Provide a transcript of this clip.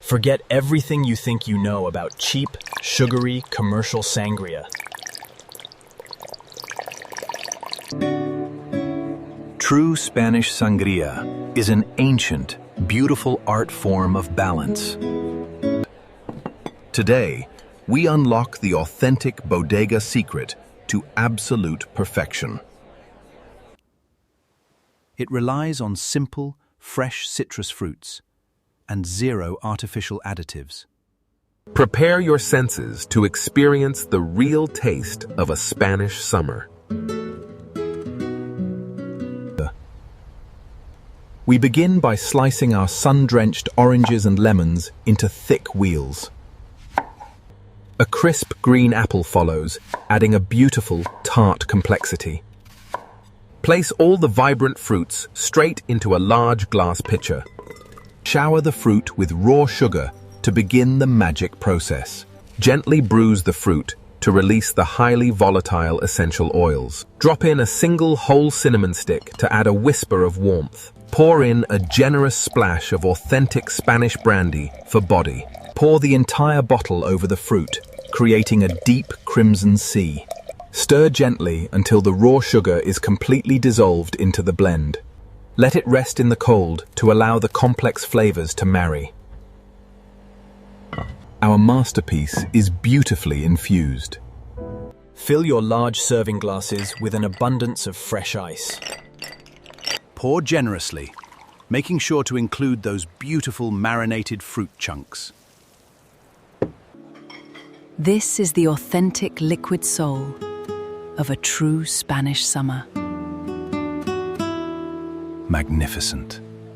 Forget everything you think you know about cheap, sugary, commercial sangria. True Spanish Sangria is an ancient, beautiful art form of balance. Today, we unlock the authentic bodega secret to absolute perfection. It relies on simple, fresh citrus fruits and zero artificial additives. Prepare your senses to experience the real taste of a Spanish summer. We begin by slicing our sun-drenched oranges and lemons into thick wheels. A crisp green apple follows, adding a beautiful, tart complexity. Place all the vibrant fruits straight into a large glass pitcher. Shower the fruit with raw sugar to begin the magic process. Gently bruise the fruit to release the highly volatile essential oils. Drop in a single whole cinnamon stick to add a whisper of warmth. Pour in a generous splash of authentic Spanish brandy for body. Pour the entire bottle over the fruit, creating a deep crimson sea. Stir gently until the raw sugar is completely dissolved into the blend. Let it rest in the cold to allow the complex flavors to marry. Our masterpiece is beautifully infused. Fill your large serving glasses with an abundance of fresh ice. Pour generously, making sure to include those beautiful marinated fruit chunks. This is the authentic liquid soul of a true Spanish summer. Magnificent.